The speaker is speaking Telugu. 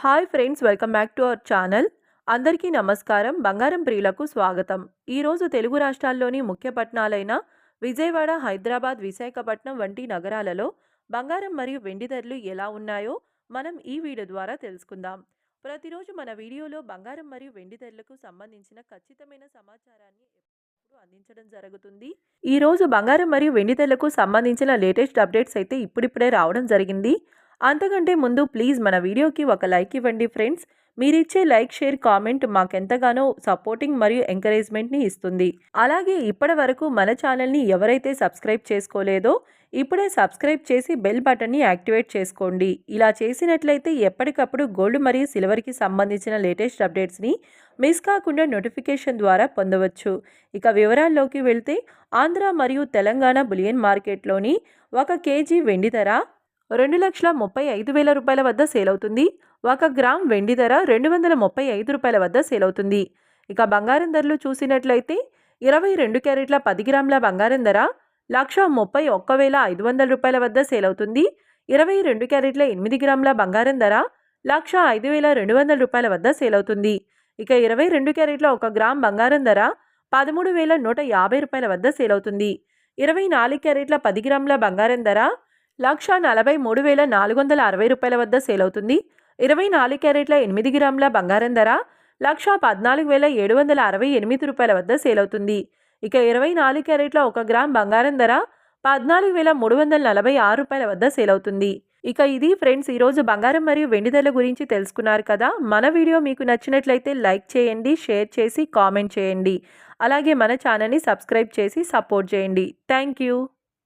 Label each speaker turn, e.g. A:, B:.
A: Hi friends, welcome back to our channel. అందరికీ నమస్కారం. బంగారం ప్రియులకు స్వాగతం. ఈరోజు తెలుగు రాష్ట్రాల్లోని ముఖ్య పట్టణాలైన విజయవాడ, హైదరాబాద్, విశాఖపట్నం వంటి నగరాలలో బంగారం మరియు వెండి ధరలు ఎలా ఉన్నాయో మనం ఈ వీడియో ద్వారా తెలుసుకుందాం. ప్రతిరోజు మన వీడియోలో బంగారం మరియు వెండి ధరలకు సంబంధించిన ఖచ్చితమైన సమాచారాన్ని ఎప్పుడూ అందించడం జరుగుతుంది. ఈరోజు బంగారం మరియు వెండి ధరలకు సంబంధించిన లేటెస్ట్ అప్డేట్స్ అయితే ఇప్పుడిప్పుడే రావడం జరిగింది. అంతకంటే ముందు ప్లీజ్ మన వీడియోకి ఒక లైక్ ఇవ్వండి ఫ్రెండ్స్. మీరిచ్చే లైక్, షేర్, కామెంట్ మాకెంతగానో సపోర్టింగ్ మరియు ఎంకరేజ్మెంట్ని ఇస్తుంది. అలాగే ఇప్పటి వరకు మన ఛానల్ని ఎవరైతే సబ్స్క్రైబ్ చేసుకోలేదో ఇప్పుడే సబ్స్క్రైబ్ చేసి బెల్ బటన్ని యాక్టివేట్ చేసుకోండి. ఇలా చేసినట్లయితే ఎప్పటికప్పుడు గోల్డ్ మరియు సిల్వర్కి సంబంధించిన లేటెస్ట్ అప్డేట్స్ని మిస్ కాకుండా నోటిఫికేషన్ ద్వారా పొందవచ్చు. ఇక వివరాల్లోకి వెళ్తే ఆంధ్ర మరియు తెలంగాణ బులియన్ మార్కెట్లోని 1 కేజీ వెండి ధర 2,35,000 రూపాయల వద్ద సేల్ అవుతుంది. 1 గ్రామ్ వెండి ధర 235 రూపాయల వద్ద సేల్ అవుతుంది. ఇక బంగారం ధరలు చూసినట్లయితే 22 క్యారెట్ల 10 గ్రాముల బంగారం ధర 1,31,500 రూపాయల వద్ద సేల్ అవుతుంది. 22 క్యారెట్ల 8 గ్రాముల బంగారం ధర 1,05,200 రూపాయల వద్ద సేల్ అవుతుంది. ఇక 22 క్యారెట్ల 1 గ్రామ్ బంగారం ధర 13,150 రూపాయల వద్ద సేల్ అవుతుంది. 24 క్యారెట్ల 10 గ్రాముల బంగారం ధర 1,43,460 రూపాయల వద్ద సేల్ అవుతుంది. 24 క్యారెట్ల 8 గ్రాముల బంగారం ధర 1,14,768 రూపాయల వద్ద సేల్ అవుతుంది. ఇక 24 క్యారెట్ల 1 గ్రామ్ బంగారం ధర 14,346 రూపాయల వద్ద సేల్ అవుతుంది. ఇక ఇది ఫ్రెండ్స్ ఈరోజు బంగారం మరియు వెండి ధరల గురించి తెలుసుకున్నారు కదా. మన వీడియో మీకు నచ్చినట్లయితే లైక్ చేయండి, షేర్ చేసి కామెంట్ చేయండి. అలాగే మన ఛానల్ని సబ్స్క్రైబ్ చేసి సపోర్ట్ చేయండి. Thank you.